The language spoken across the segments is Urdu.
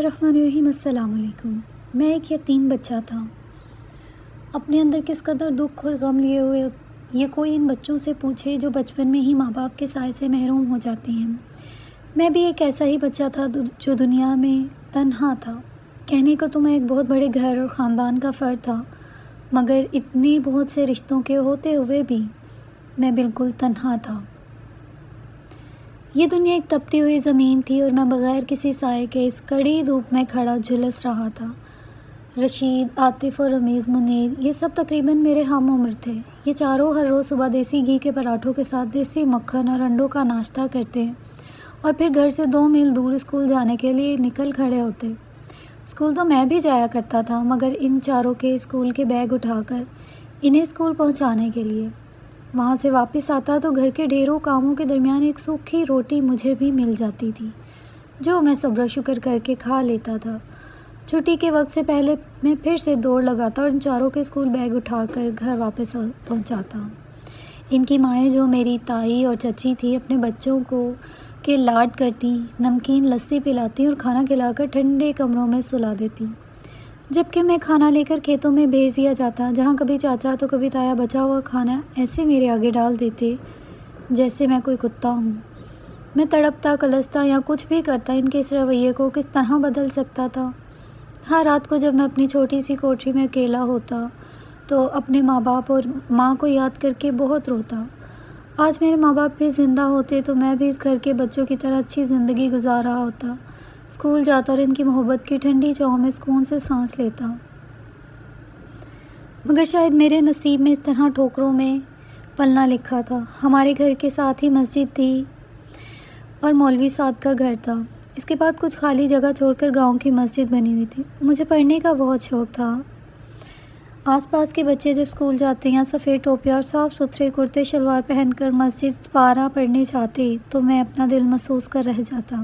الرحمن الرحیم۔ السلام علیکم۔ میں ایک یتیم بچہ تھا، اپنے اندر کس قدر دکھ اور غم لیے ہوئے یہ کوئی ان بچوں سے پوچھے جو بچپن میں ہی ماں باپ کے سائے سے محروم ہو جاتے ہیں۔ میں بھی ایک ایسا ہی بچہ تھا جو دنیا میں تنہا تھا۔ کہنے کو تو میں ایک بہت بڑے گھر اور خاندان کا فرد تھا، مگر اتنے بہت سے رشتوں کے ہوتے ہوئے بھی میں بالکل تنہا تھا۔ یہ دنیا ایک تپتی ہوئی زمین تھی اور میں بغیر کسی سائے کے اس کڑی دھوپ میں کھڑا جھلس رہا تھا۔ رشید، عاطف اور رمیز، منیر، یہ سب تقریباً میرے ہم عمر تھے۔ یہ چاروں ہر روز صبح دیسی گھی کے پراٹھوں کے ساتھ دیسی مکھن اور انڈوں کا ناشتہ کرتے اور پھر گھر سے 2 میل دور اسکول جانے کے لیے نکل کھڑے ہوتے۔ اسکول تو میں بھی جایا کرتا تھا، مگر ان چاروں کے اسکول کے بیگ اٹھا کر انہیں اسکول پہنچانے کے لیے۔ وہاں سے واپس آتا تو گھر کے ڈھیروں کاموں کے درمیان ایک سوکھی روٹی مجھے بھی مل جاتی تھی، جو میں صبر و شکر کر کے کھا لیتا تھا۔ چھٹی کے وقت سے پہلے میں پھر سے دوڑ لگاتا اور ان چاروں کے اسکول بیگ اٹھا کر گھر واپس پہنچاتا۔ ان کی مائیں، جو میری تائی اور چچی تھی، اپنے بچوں کو کے لاڈ کرتی، نمکین لسی پلاتی اور کھانا کھلا کر ٹھنڈے کمروں میں سلا دیتی، جبکہ میں کھانا لے کر کھیتوں میں بھیج دیا جاتا، جہاں کبھی چاچا تو کبھی تایا بچا ہوا کھانا ایسے میرے آگے ڈال دیتے جیسے میں کوئی کتا ہوں۔ میں تڑپتا، کلستا یا کچھ بھی کرتا ان کے اس رویے کو کس طرح بدل سکتا تھا؟ ہر رات کو جب میں اپنی چھوٹی سی کوٹری میں اکیلا ہوتا تو اپنے ماں باپ اور ماں کو یاد کر کے بہت روتا۔ آج میرے ماں باپ بھی زندہ ہوتے تو میں بھی اس گھر کے بچوں کی طرح اچھی زندگی گزار رہا ہوتا، اسکول جاتا اور ان کی محبت کی ٹھنڈی چھاؤں میں سکون سے سانس لیتا۔ مگر شاید میرے نصیب میں اس طرح ٹھوکروں میں پلنا لکھا تھا۔ ہمارے گھر کے ساتھ ہی مسجد تھی اور مولوی صاحب کا گھر تھا۔ اس کے بعد کچھ خالی جگہ چھوڑ کر گاؤں کی مسجد بنی ہوئی تھی۔ مجھے پڑھنے کا بہت شوق تھا۔ آس پاس کے بچے جب اسکول جاتے یا سفید ٹوپیاں اور صاف ستھرے کرتے شلوار پہن کر مسجد پارہ پڑھنے جاتے تو میں اپنا دل محسوس کر رہ جاتا۔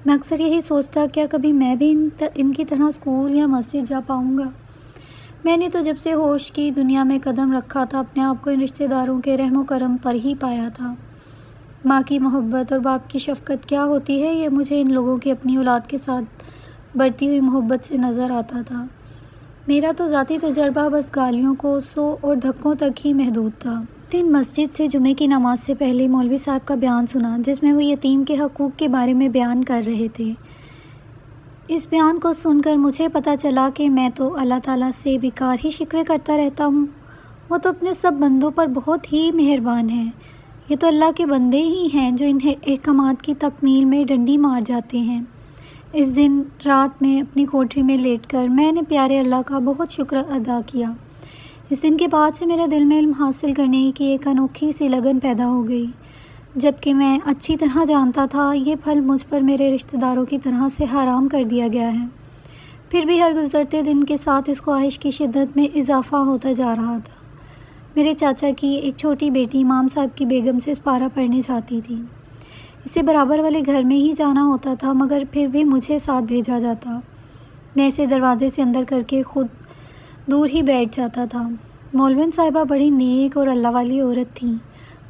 میں اکثر یہی سوچتا، کیا کبھی میں بھی ان کی طرح اسکول یا مسجد جا پاؤں گا؟ میں نے تو جب سے ہوش کی دنیا میں قدم رکھا تھا اپنے آپ کو ان رشتہ داروں کے رحم و کرم پر ہی پایا تھا۔ ماں کی محبت اور باپ کی شفقت کیا ہوتی ہے، یہ مجھے ان لوگوں کی اپنی اولاد کے ساتھ بڑھتی ہوئی محبت سے نظر آتا تھا۔ میرا تو ذاتی تجربہ بس گالیوں، کوسوں اور دھکوں تک ہی محدود تھا۔ دن مسجد سے جمعے کی نماز سے پہلے مولوی صاحب کا بیان سنا، جس میں وہ یتیم کے حقوق کے بارے میں بیان کر رہے تھے۔ اس بیان کو سن کر مجھے پتہ چلا کہ میں تو اللہ تعالیٰ سے بیکار ہی شکوے کرتا رہتا ہوں۔ وہ تو اپنے سب بندوں پر بہت ہی مہربان ہیں۔ یہ تو اللہ کے بندے ہی ہیں جو انہیں احکامات کی تکمیل میں ڈنڈی مار جاتے ہیں۔ اس دن رات میں اپنی کوٹری میں لیٹ کر میں نے پیارے اللہ کا بہت شکر ادا کیا۔ اس دن کے بعد سے میرے دل میں علم حاصل کرنے کی ایک انوکھی سی لگن پیدا ہو گئی، جبکہ میں اچھی طرح جانتا تھا یہ پھل مجھ پر میرے رشتہ داروں کی طرح سے حرام کر دیا گیا ہے۔ پھر بھی ہر گزرتے دن کے ساتھ اس خواہش کی شدت میں اضافہ ہوتا جا رہا تھا۔ میرے چاچا کی ایک چھوٹی بیٹی امام صاحب کی بیگم سے اس پارہ پڑھنے جاتی تھی۔ اسے برابر والے گھر میں ہی جانا ہوتا تھا، مگر پھر بھی مجھے ساتھ بھیجا جاتا۔ میں اسے دروازے سے اندر کر کے خود دور ہی بیٹھ جاتا تھا۔ مولوین صاحبہ بڑی نیک اور اللہ والی عورت تھیں۔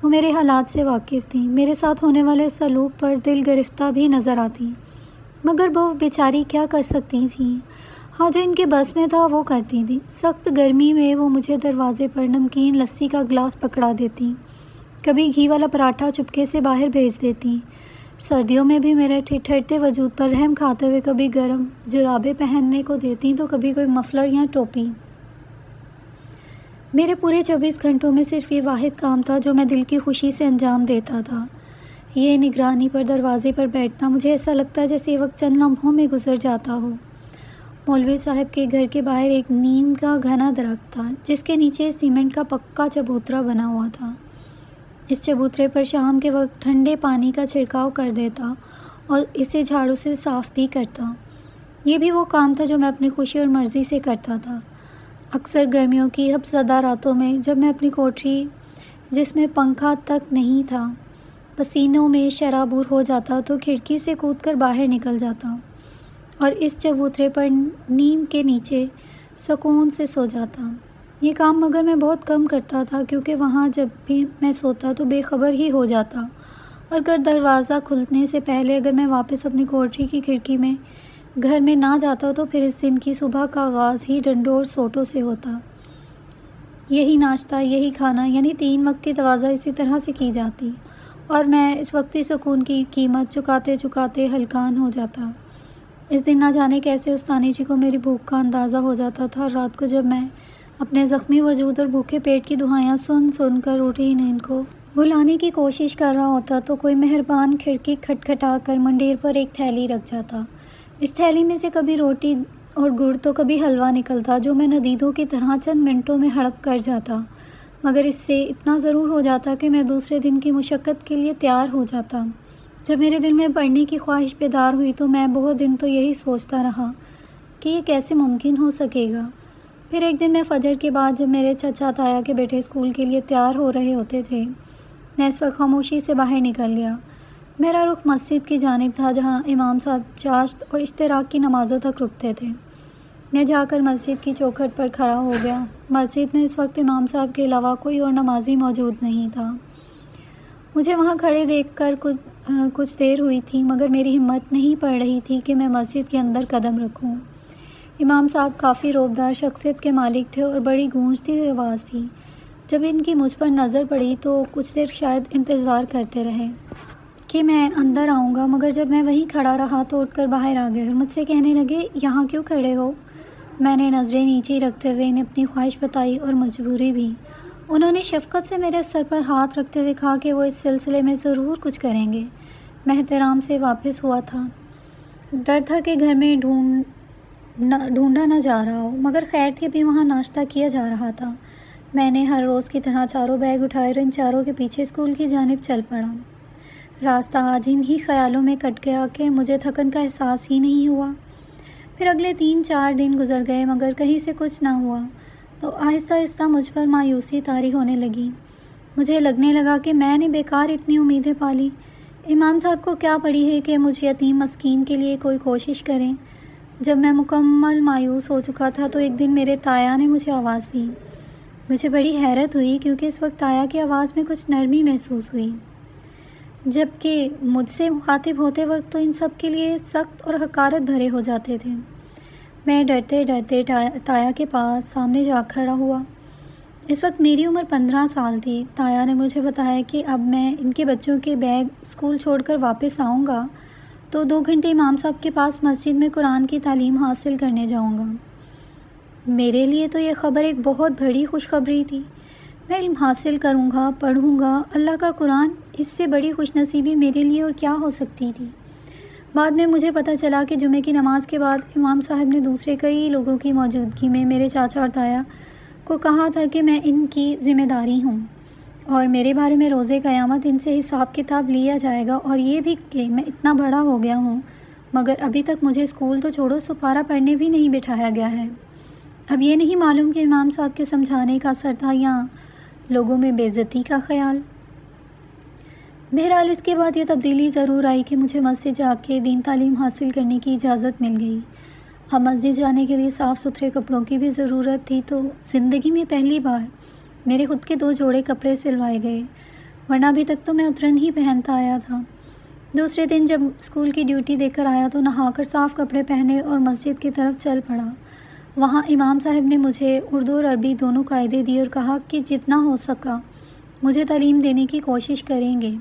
وہ میرے حالات سے واقف تھیں، میرے ساتھ ہونے والے سلوک پر دل گرفتہ بھی نظر آتی، مگر وہ بیچاری کیا کر سکتی تھیں؟ ہاں، جو ان کے بس میں تھا وہ کرتی تھیں۔ سخت گرمی میں وہ مجھے دروازے پر نمکین لسی کا گلاس پکڑا دیتی، کبھی گھی والا پراٹھا چپکے سے باہر بھیج دیتی۔ سردیوں میں بھی میرے ٹھٹھرتے وجود پر رحم کھاتے ہوئے کبھی گرم جرابیں پہننے کو دیتی تو کبھی کوئی مفلر یا ٹوپی۔ میرے پورے 24 گھنٹوں میں صرف یہ واحد کام تھا جو میں دل کی خوشی سے انجام دیتا تھا، یہ نگرانی پر دروازے پر بیٹھنا۔ مجھے ایسا لگتا ہے جیسے یہ وقت چند لمحوں میں گزر جاتا ہو۔ مولوی صاحب کے گھر کے باہر ایک نیم کا گھنا درخت تھا، جس کے نیچے سیمنٹ کا پکا چبوترا بنا ہوا تھا۔ اس چبوترے پر شام کے وقت ٹھنڈے پانی کا چھڑکاؤ کر دیتا اور اسے جھاڑو سے صاف بھی کرتا۔ یہ بھی وہ کام تھا جو میں اپنی خوشی اور مرضی سے کرتا تھا۔ اکثر گرمیوں کی حبسدہ راتوں میں جب میں اپنی کوٹری، جس میں پنکھا تک نہیں تھا، پسینوں میں شرابور ہو جاتا تو کھڑکی سے کود کر باہر نکل جاتا اور اس چبوترے پر نیم کے نیچے سکون سے سو جاتا۔ یہ کام مگر میں بہت کم کرتا تھا، کیونکہ وہاں جب بھی میں سوتا تو بے خبر ہی ہو جاتا، اور دروازہ کھلنے سے پہلے اگر میں واپس اپنی کوٹری کی کھڑکی میں گھر میں نہ جاتا تو پھر اس دن کی صبح کا آغاز ہی ڈنڈور سوٹوں سے ہوتا۔ یہی ناشتہ، یہی کھانا، یعنی 3 وقت کی توازہ اسی طرح سے کی جاتی، اور میں اس وقتی سکون کی قیمت چکاتے چکاتے ہلکان ہو جاتا۔ اس دن نہ جانے کیسے استانی جی کو میری بھوک کا اندازہ ہو جاتا تھا، اور رات کو جب میں اپنے زخمی وجود اور بھوکے پیٹ کی دعائیاں سن سن کر روٹی نیند کو بھلانے کی کوشش کر رہا ہوتا تو کوئی مہربان کھڑکی کھٹکھٹا کر منڈیر پر ایک تھیلی رکھ جاتا۔ اس تھیلی میں سے کبھی روٹی اور گڑ تو کبھی حلوہ نکلتا، جو میں ندیدوں کی طرح چند منٹوں میں ہڑپ کر جاتا، مگر اس سے اتنا ضرور ہو جاتا کہ میں دوسرے دن کی مشقت کے لیے تیار ہو جاتا۔ جب میرے دل میں پڑھنے کی خواہش بیدار ہوئی تو میں بہت دن تو یہی سوچتا رہا کہ یہ کیسے ممکن ہو سکے گا۔ پھر ایک دن میں فجر کے بعد جب میرے چچا تایا کے بیٹے اسکول کے لیے تیار ہو رہے ہوتے تھے، میں اس وقت خاموشی سے باہر نکل گیا۔ میرا رخ مسجد کی جانب تھا، جہاں امام صاحب چاشت اور اشتراک کی نمازوں تک رکتے تھے۔ میں جا کر مسجد کی چوکھٹ پر کھڑا ہو گیا۔ مسجد میں اس وقت امام صاحب کے علاوہ کوئی اور نمازی موجود نہیں تھا۔ مجھے وہاں کھڑے دیکھ کر کچھ دیر ہوئی تھی، مگر میری ہمت نہیں پڑ رہی تھی کہ میں مسجد کے اندر قدم رکھوں۔ امام صاحب کافی روبدار شخصیت کے مالک تھے اور بڑی گونجتی ہوئی آواز تھی۔ جب ان کی مجھ پر نظر پڑی تو کچھ دیر شاید انتظار کرتے رہے کہ میں اندر آؤں گا، مگر جب میں وہیں کھڑا رہا تو اٹھ کر باہر آ گئے اور مجھ سے کہنے لگے، یہاں کیوں کھڑے ہو؟ میں نے نظریں نیچے رکھتے ہوئے انہیں اپنی خواہش بتائی اور مجبوری بھی۔ انہوں نے شفقت سے میرے سر پر ہاتھ رکھتے ہوئے کہا کہ وہ اس سلسلے میں ضرور کچھ کریں گے۔ میں احترام سے واپس ہوا تھا۔ ڈر تھا کہ گھر میں ڈھونڈا نہ جا رہا ہو، مگر خیر تھی ابھی وہاں ناشتہ کیا جا رہا تھا۔ میں نے ہر روز کی طرح چاروں بیگ اٹھائے اور ان چاروں کے پیچھے اسکول کی جانب چل پڑا۔ راستہ آج انہی خیالوں میں کٹ گیا کہ مجھے تھکن کا احساس ہی نہیں ہوا۔ پھر اگلے 3-4 دن گزر گئے مگر کہیں سے کچھ نہ ہوا، تو آہستہ آہستہ مجھ پر مایوسی طاری ہونے لگی۔ مجھے لگنے لگا کہ میں نے بیکار اتنی امیدیں پالی۔ امام صاحب کو کیا پڑی ہے کہ مجھ یتیم مسکین کے لیے کوئی کوشش کریں۔ جب میں مکمل مایوس ہو چکا تھا تو ایک دن میرے تایا نے مجھے آواز دی۔ مجھے بڑی حیرت ہوئی کیونکہ اس وقت تایا کی آواز میں کچھ نرمی محسوس ہوئی، جبکہ مجھ سے مخاطب ہوتے وقت تو ان سب کے لیے سخت اور حقارت بھرے ہو جاتے تھے۔ میں ڈرتے ڈرتے تایا کے پاس سامنے جا کھڑا ہوا۔ اس وقت میری عمر 15 سال تھی۔ تایا نے مجھے بتایا کہ اب میں ان کے بچوں کے بیگ اسکول چھوڑ کر واپس آؤں گا تو 2 گھنٹے امام صاحب کے پاس مسجد میں قرآن کی تعلیم حاصل کرنے جاؤں گا۔ میرے لیے تو یہ خبر ایک بہت بڑی خوشخبری تھی۔ میں علم حاصل کروں گا، پڑھوں گا اللہ کا قرآن، اس سے بڑی خوش نصیبی میرے لیے اور کیا ہو سکتی تھی۔ بعد میں مجھے پتہ چلا کہ جمعے کی نماز کے بعد امام صاحب نے دوسرے کئی لوگوں کی موجودگی میں میرے چاچا اور تایا کو کہا تھا کہ میں ان کی ذمہ داری ہوں اور میرے بارے میں روز قیامت ان سے حساب کتاب لیا جائے گا، اور یہ بھی کہ میں اتنا بڑا ہو گیا ہوں مگر ابھی تک مجھے اسکول تو چھوڑو سپارہ پڑھنے بھی نہیں بٹھایا گیا ہے۔ اب یہ نہیں معلوم کہ امام صاحب کے سمجھانے کا اثر تھا یا لوگوں میں بے عزتی کا خیال۔ بہرحال اس کے بعد یہ تبدیلی ضرور آئی کہ مجھے مسجد جا کے دین تعلیم حاصل کرنے کی اجازت مل گئی۔ اب مسجد جانے کے لیے صاف ستھرے کپڑوں کی بھی ضرورت تھی، تو زندگی میں پہلی بار میرے خود کے 2 جوڑے کپڑے سلوائے گئے، ورنہ ابھی تک تو میں اترن ہی پہنتا آیا تھا۔ دوسرے دن جب اسکول کی ڈیوٹی دے کر آیا تو نہا کر صاف کپڑے پہنے اور مسجد کی طرف چل پڑا۔ وہاں امام صاحب نے مجھے اردو اور عربی دونوں قاعدے دیے اور کہا کہ جتنا ہو سکا مجھے تعلیم دینے کی کوشش کریں گے،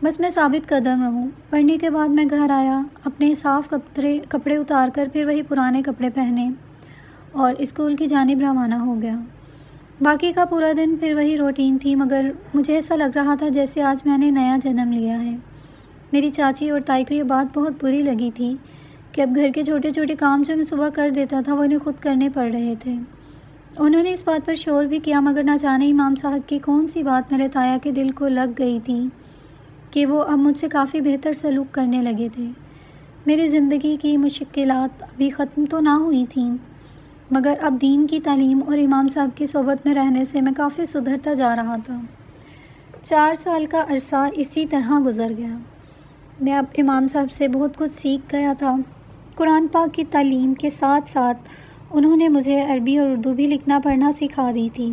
بس میں ثابت قدم رہوں۔ پڑھنے کے بعد میں گھر آیا، اپنے صاف کپڑے اتار کر پھر وہی پرانے کپڑے پہنے اور اسکول کی جانب روانہ ہو گیا۔ باقی کا پورا دن پھر وہی روٹین تھی، مگر مجھے ایسا لگ رہا تھا جیسے آج میں نے نیا جنم لیا ہے۔ میری چاچی اور تائی کو یہ بات بہت بری لگی تھی کہ اب گھر کے چھوٹے چھوٹے کام جو میں صبح کر دیتا تھا وہ انہیں خود کرنے پڑ رہے تھے۔ انہوں نے اس بات پر شور بھی کیا، مگر نہ جانے امام صاحب کی کون سی بات میرے تایا کے دل کو لگ گئی تھی کہ وہ اب مجھ سے کافی بہتر سلوک کرنے لگے تھے۔ میری زندگی کی مشکلات ابھی ختم تو نہ ہوئی تھیں، مگر اب دین کی تعلیم اور امام صاحب کی صحبت میں رہنے سے میں کافی سدھرتا جا رہا تھا۔ 4 سال کا عرصہ اسی طرح گزر گیا۔ میں اب امام صاحب سے بہت کچھ سیکھ گیا تھا۔ قرآن پاک کی تعلیم کے ساتھ ساتھ انہوں نے مجھے عربی اور اردو بھی لکھنا پڑھنا سکھا دی تھی،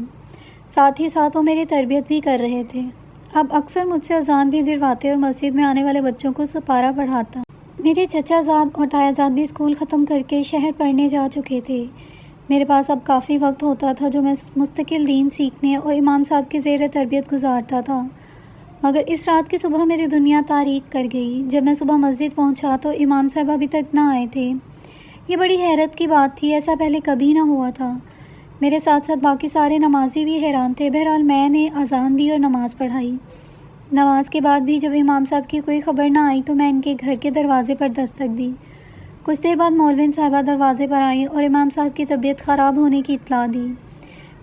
ساتھ ہی ساتھ وہ میری تربیت بھی کر رہے تھے۔ اب اکثر مجھ سے اذان بھی دلواتے اور مسجد میں آنے والے بچوں کو سپارہ پڑھاتا۔ میرے چچا زاد اور تایا زاد بھی اسکول ختم کر کے شہر پڑھنے جا چکے تھے۔ میرے پاس اب کافی وقت ہوتا تھا جو میں مستقل دین سیکھنے اور امام صاحب کی زیر تربیت گزارتا تھا، مگر اس رات کی صبح میری دنیا تاریک کر گئی۔ جب میں صبح مسجد پہنچا تو امام صاحب ابھی تک نہ آئے تھے۔ یہ بڑی حیرت کی بات تھی، ایسا پہلے کبھی نہ ہوا تھا۔ میرے ساتھ ساتھ باقی سارے نمازی بھی حیران تھے۔ بہرحال میں نے اذان دی اور نماز پڑھائی۔ نماز کے بعد بھی جب امام صاحب کی کوئی خبر نہ آئی تو میں ان کے گھر کے دروازے پر دستک دی۔ کچھ دیر بعد مولوین صاحبہ دروازے پر آئی اور امام صاحب کی طبیعت خراب ہونے کی اطلاع دی۔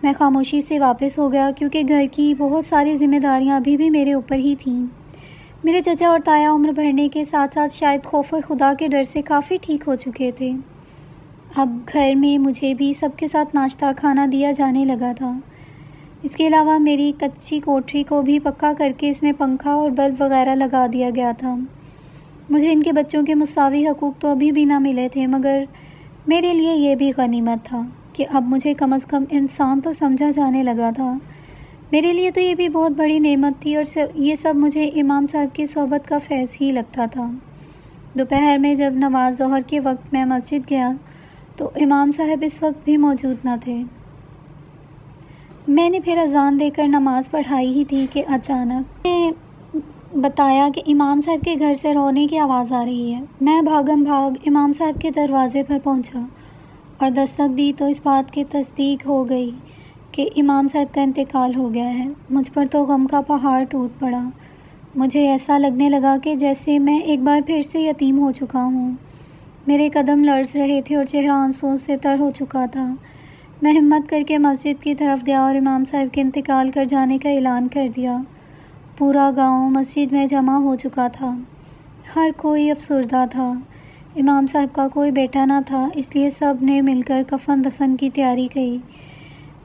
میں خاموشی سے واپس ہو گیا کیونکہ گھر کی بہت ساری ذمہ داریاں ابھی بھی میرے اوپر ہی تھیں۔ میرے چچا اور تایا عمر بڑھنے کے ساتھ ساتھ شاید خوف خدا کے ڈر سے کافی ٹھیک ہو چکے تھے۔ اب گھر میں مجھے بھی سب کے ساتھ ناشتہ کھانا دیا جانے لگا تھا۔ اس کے علاوہ میری کچی کوٹری کو بھی پکا کر کے اس میں پنکھا اور بلب وغیرہ لگا دیا گیا تھا۔ مجھے ان کے بچوں کے مساوی حقوق تو ابھی بھی نہ ملے تھے، مگر میرے لیے یہ بھی غنیمت تھا کہ اب مجھے کم از کم انسان تو سمجھا جانے لگا تھا۔ میرے لیے تو یہ بھی بہت بڑی نعمت تھی اور یہ سب مجھے امام صاحب کی صحبت کا فیض ہی لگتا تھا۔ دوپہر میں جب نماز ظہر کے وقت میں مسجد گیا تو امام صاحب اس وقت بھی موجود نہ تھے۔ میں نے پھر اذان دے کر نماز پڑھائی ہی تھی کہ اچانک میں بتایا کہ امام صاحب کے گھر سے رونے کی آواز آ رہی ہے۔ میں بھاگم بھاگ امام صاحب کے دروازے پر پہنچا اور دستک دی تو اس بات کی تصدیق ہو گئی کہ امام صاحب کا انتقال ہو گیا ہے۔ مجھ پر تو غم کا پہاڑ ٹوٹ پڑا۔ مجھے ایسا لگنے لگا کہ جیسے میں ایک بار پھر سے یتیم ہو چکا ہوں۔ میرے قدم لرز رہے تھے اور چہرہ آنسوؤں سے تر ہو چکا تھا۔ میں ہمت کر کے مسجد کی طرف گیا اور امام صاحب کے انتقال کر جانے کا اعلان کر دیا۔ پورا گاؤں مسجد میں جمع ہو چکا تھا۔ ہر کوئی افسردہ تھا۔ امام صاحب کا کوئی بیٹا نہ تھا، اس لیے سب نے مل کر کفن دفن کی تیاری کی۔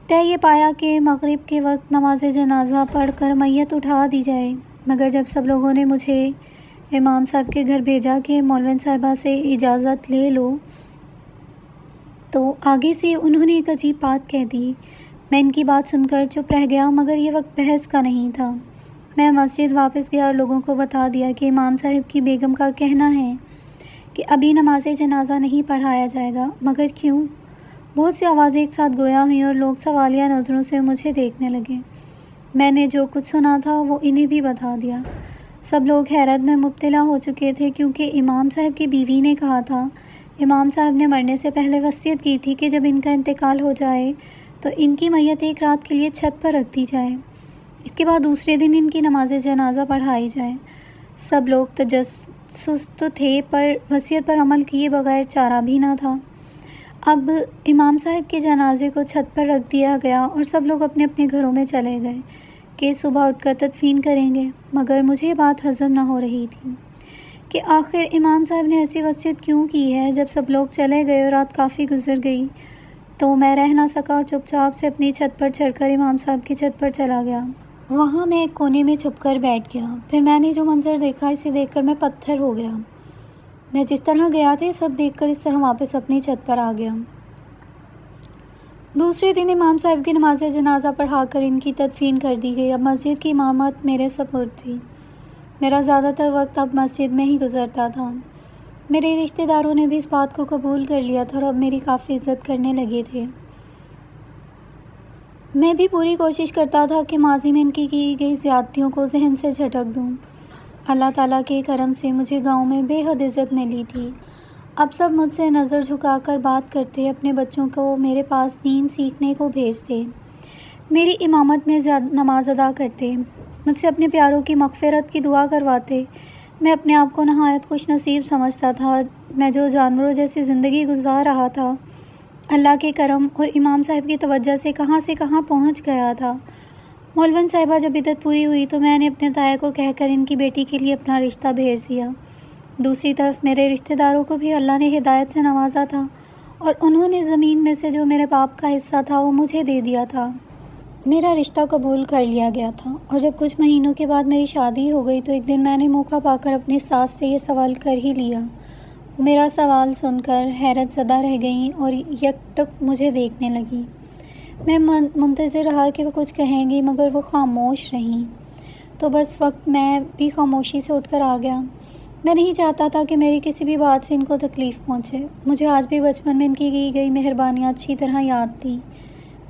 طے یہ پایا کہ مغرب کے وقت نماز جنازہ پڑھ کر میت اٹھا دی جائے، مگر جب سب لوگوں نے مجھے امام صاحب کے گھر بھیجا کہ مولوین صاحبہ سے اجازت لے لو تو آگے سے انہوں نے ایک عجیب بات کہہ دی۔ میں ان کی بات سن کر چپ رہ گیا، مگر یہ وقت بحث کا نہیں تھا۔ میں مسجد واپس گیا اور لوگوں کو بتا دیا کہ امام صاحب کی بیگم کا کہنا ہے کہ ابھی نماز جنازہ نہیں پڑھایا جائے گا۔ مگر کیوں؟ بہت سی آوازیں ایک ساتھ گویا ہوئیں اور لوگ سوالیہ نظروں سے مجھے دیکھنے لگے۔ میں نے جو کچھ سنا تھا وہ انہیں بھی بتا دیا۔ سب لوگ حیرت میں مبتلا ہو چکے تھے کیونکہ امام صاحب کی بیوی نے کہا تھا، امام صاحب نے مرنے سے پہلے وصیت کی تھی کہ جب ان کا انتقال ہو جائے تو ان کی میت ایک رات کے لیے چھت پر رکھ دی جائے، اس کے بعد دوسرے دن ان کی نماز جنازہ پڑھائی جائے۔ سب لوگ تجسس تو تھے پر وصیت پر عمل کیے بغیر چارہ بھی نہ تھا۔ اب امام صاحب کے جنازے کو چھت پر رکھ دیا گیا اور سب لوگ اپنے اپنے گھروں میں چلے گئے کہ صبح اٹھ کر تدفین کریں گے، مگر مجھے یہ بات ہضم نہ ہو رہی تھی کہ آخر امام صاحب نے ایسی وصیت کیوں کی ہے۔ جب سب لوگ چلے گئے اور رات کافی گزر گئی تو میں رہ نہ سکا اور چپ چاپ سے اپنی چھت پر چڑھ کر امام صاحب کی چھت پر چلا گیا۔ وہاں میں ایک کونے میں چھپ کر بیٹھ گیا۔ پھر میں نے جو منظر دیکھا اسے دیکھ کر میں پتھر ہو گیا۔ میں جس طرح گیا تھا سب دیکھ کر اس طرح واپس اپنی چھت پر آ گیا۔ دوسرے دن امام صاحب کی نماز جنازہ پڑھا کر ان کی تدفین کر دی گئی۔ اب مسجد کی امامت میرے سپرد تھی۔ میرا زیادہ تر وقت اب مسجد میں ہی گزرتا تھا۔ میرے رشتہ داروں نے بھی اس بات کو قبول کر لیا تھا اور اب میری کافی عزت کرنے لگے تھے۔ میں بھی پوری کوشش کرتا تھا کہ ماضی میں ان کی گئی زیادتیوں کو ذہن سے جھٹک دوں۔ اللہ تعالیٰ کے کرم سے مجھے گاؤں میں بے حد عزت ملی تھی۔ اب سب مجھ سے نظر جھکا کر بات کرتے، اپنے بچوں کو میرے پاس دین سیکھنے کو بھیجتے، میری امامت میں نماز ادا کرتے، مجھ سے اپنے پیاروں کی مغفرت کی دعا کرواتے۔ میں اپنے آپ کو نہایت خوش نصیب سمجھتا تھا۔ میں جو جانوروں جیسی زندگی گزار رہا تھا، اللہ کے کرم اور امام صاحب کی توجہ سے کہاں پہنچ گیا تھا۔ مولوین صاحبہ جب عدت پوری ہوئی تو میں نے اپنے تایا کو کہہ کر ان کی بیٹی کے لیے اپنا رشتہ بھیج دیا۔ دوسری طرف میرے رشتہ داروں کو بھی اللہ نے ہدایت سے نوازا تھا اور انہوں نے زمین میں سے جو میرے باپ کا حصہ تھا وہ مجھے دے دیا تھا۔ میرا رشتہ قبول کر لیا گیا تھا اور جب کچھ مہینوں کے بعد میری شادی ہو گئی تو ایک دن میں نے موقع پا کر اپنی ساس سے یہ سوال کر ہی لیا۔ وہ میرا سوال سن کر حیرت زدہ رہ گئیں اور یکٹک مجھے دیکھنے لگیں۔ میں منتظر رہا کہ وہ کچھ کہیں گی مگر وہ خاموش رہیں، تو بس وقت میں بھی خاموشی سے اٹھ کر آ گیا۔ میں نہیں چاہتا تھا کہ میری کسی بھی بات سے ان کو تکلیف پہنچے۔ مجھے آج بھی بچپن میں ان کی کی گئی مہربانیاں اچھی طرح یاد تھی۔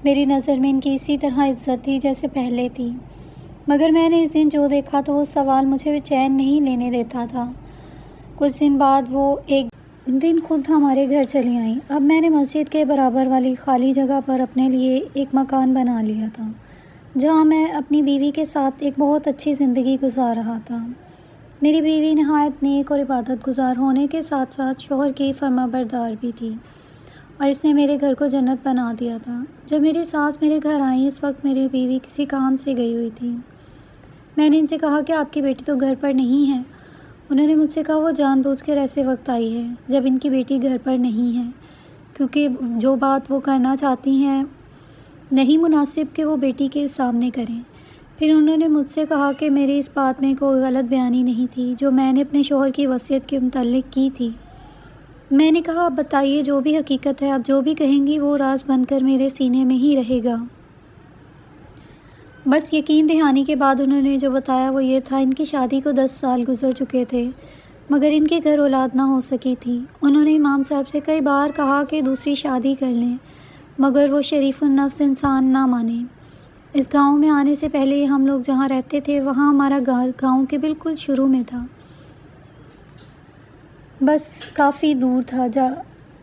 میری نظر میں ان کی اسی طرح عزت تھی جیسے پہلے تھی، مگر میں نے اس دن جو دیکھا تو وہ سوال مجھے چین نہیں لینے دیتا تھا۔ کچھ دن بعد وہ ایک دن خود ہمارے گھر چلی آئیں۔ اب میں نے مسجد کے برابر والی خالی جگہ پر اپنے لیے ایک مکان بنا لیا تھا، جہاں میں اپنی بیوی کے ساتھ ایک بہت اچھی زندگی گزار رہا تھا۔ میری بیوی نہایت نیک اور عبادت گزار ہونے کے ساتھ ساتھ شوہر کی فرما بردار بھی تھی، اور اس نے میرے گھر کو جنت بنا دیا تھا۔ جب میری ساس میرے گھر آئیں، اس وقت میری بیوی کسی کام سے گئی ہوئی تھی۔ میں نے ان سے کہا کہ آپ کی بیٹی تو گھر پر نہیں ہے۔ انہوں نے مجھ سے کہا وہ جان بوجھ کر ایسے وقت آئی ہے جب ان کی بیٹی گھر پر نہیں ہے، کیونکہ جو بات وہ کرنا چاہتی ہیں نہیں مناسب کہ وہ بیٹی کے سامنے کریں۔ پھر انہوں نے مجھ سے کہا کہ میری اس بات میں کوئی غلط بیانی نہیں تھی جو میں نے اپنے شوہر کی وصیت کے متعلق کی تھی۔ میں نے کہا آپ بتائیے، جو بھی حقیقت ہے آپ جو بھی کہیں گی وہ راز بن کر میرے سینے میں ہی رہے گا۔ بس یقین دہانی کے بعد انہوں نے جو بتایا وہ یہ تھا، ان کی شادی کو 10 سال گزر چکے تھے، مگر ان کے گھر اولاد نہ ہو سکی تھی۔ انہوں نے امام صاحب سے کئی بار کہا کہ دوسری شادی کر لیں، مگر وہ شریف النفس انسان نہ مانے۔ اس گاؤں میں آنے سے پہلے ہم لوگ جہاں رہتے تھے وہاں ہمارا گھر گاؤں کے بالکل شروع میں تھا، بس کافی دور تھا۔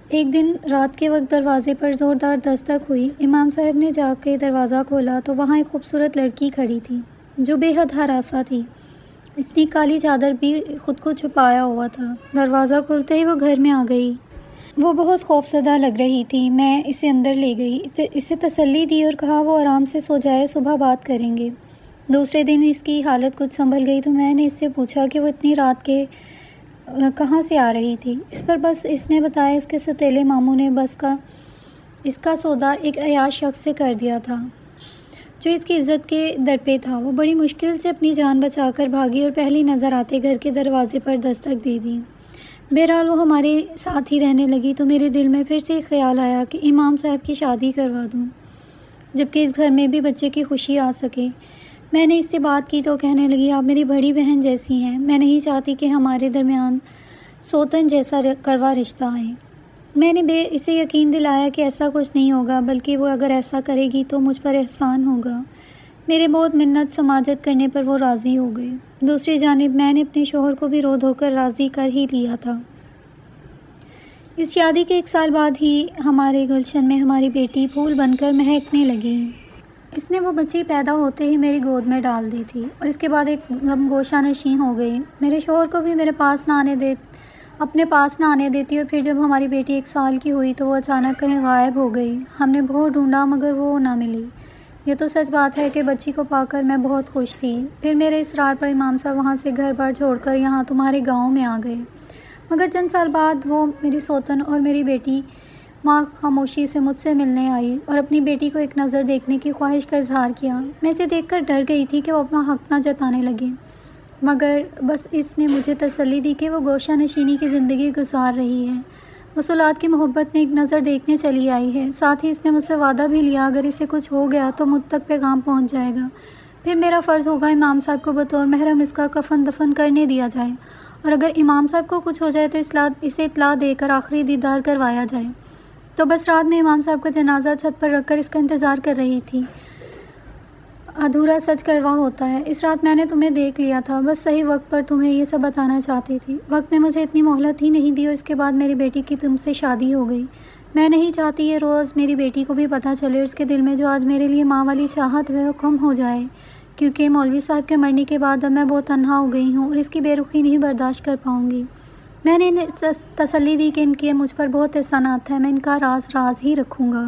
ایک دن رات کے وقت دروازے پر زوردار دستک ہوئی۔ امام صاحب نے جا کے دروازہ کھولا تو وہاں ایک خوبصورت لڑکی کھڑی تھی جو بے حد ہراساں تھی۔ اس نے کالی چادر بھی خود کو چھپایا ہوا تھا۔ دروازہ کھلتے ہی وہ گھر میں آ گئی۔ وہ بہت خوفزدہ لگ رہی تھی۔ میں اسے اندر لے گئی، اسے تسلی دی اور کہا وہ آرام سے سو جائے، صبح بات کریں گے۔ دوسرے دن اس کی حالت کچھ سنبھل گئی تو میں نے اس سے پوچھا کہ وہ اتنی رات کے کہاں سے آ رہی تھی۔ اس پر بس اس نے بتایا اس کے سوتیلے ماموں نے اس کا سودا ایک عیاش شخص سے کر دیا تھا جو اس کی عزت کے در پہ تھا۔ وہ بڑی مشکل سے اپنی جان بچا کر بھاگی اور پہلی نظر آتے گھر کے دروازے پر دستک دے دی۔ بہرحال وہ ہمارے ساتھ ہی رہنے لگی تو میرے دل میں پھر سے ایک خیال آیا کہ امام صاحب کی شادی کروا دوں، جبکہ اس گھر میں بھی بچے کی خوشی آ سکے۔ میں نے اس سے بات کی تو کہنے لگی آپ میری بڑی بہن جیسی ہیں، میں نہیں چاہتی کہ ہمارے درمیان سوتن جیسا کڑوا رشتہ ہے۔ میں نے اسے یقین دلایا کہ ایسا کچھ نہیں ہوگا، بلکہ وہ اگر ایسا کرے گی تو مجھ پر احسان ہوگا۔ میرے بہت منت سماجت کرنے پر وہ راضی ہو گئے۔ دوسری جانب میں نے اپنے شوہر کو بھی رو دھو کر راضی کر ہی لیا تھا۔ اس شادی کے 1 سال بعد ہی ہمارے گلشن میں ہماری بیٹی پھول بن کر مہکنے لگی۔ اس نے وہ بچی پیدا ہوتے ہی میری گود میں ڈال دی تھی اور اس کے بعد ایک دم گوشہ نشین ہو گئی۔ میرے شوہر کو بھی اپنے پاس نہ آنے دیتی، اور پھر جب ہماری بیٹی 1 سال کی ہوئی تو وہ اچانک کہیں غائب ہو گئی۔ ہم نے بہت ڈھونڈا مگر وہ نہ ملی۔ یہ تو سچ بات ہے کہ بچی کو پا کر میں بہت خوش تھی۔ پھر میرے اصرار پر امام صاحب وہاں سے گھر بار چھوڑ کر یہاں تمہارے گاؤں میں آ گئے، مگر چند سال بعد وہ میری سوتن اور میری بیٹی ماں خاموشی سے مجھ سے ملنے آئی اور اپنی بیٹی کو ایک نظر دیکھنے کی خواہش کا اظہار کیا۔ میں اسے دیکھ کر ڈر گئی تھی کہ وہ اپنا حق نہ جتانے لگے، مگر بس اس نے مجھے تسلی دی کہ وہ گوشہ نشینی کی زندگی گزار رہی ہے، وصولات کی محبت میں ایک نظر دیکھنے چلی آئی ہے۔ ساتھ ہی اس نے مجھ سے وعدہ بھی لیا اگر اسے کچھ ہو گیا تو مجھ تک پیغام پہنچ جائے گا، پھر میرا فرض ہوگا امام صاحب کو بطور محرم اس کا کفن دفن کرنے دیا جائے، اور اگر امام صاحب کو کچھ ہو جائے تو اسے اطلاع دے کر آخری دیدار کروایا جائے۔ تو بس رات میں امام صاحب کا جنازہ چھت پر رکھ کر اس کا انتظار کر رہی تھی۔ ادھورا سچ کڑوا ہوتا ہے۔ اس رات میں نے تمہیں دیکھ لیا تھا، بس صحیح وقت پر تمہیں یہ سب بتانا چاہتی تھی۔ وقت نے مجھے اتنی مہلت ہی نہیں دی اور اس کے بعد میری بیٹی کی تم سے شادی ہو گئی۔ میں نہیں چاہتی یہ روز میری بیٹی کو بھی پتہ چلے اور اس کے دل میں جو آج میرے لیے ماں والی چاہت ہے وہ کم ہو جائے، کیونکہ مولوی صاحب کے مرنے کے بعد اب میں بہت تنہا ہو گئی ہوں اور اس کی بے رخی نہیں برداشت کر پاؤں گی۔ میں نے انہیں تسلی دی کہ ان کے مجھ پر بہت احسانات ہیں، میں ان کا راز ہی رکھوں گا۔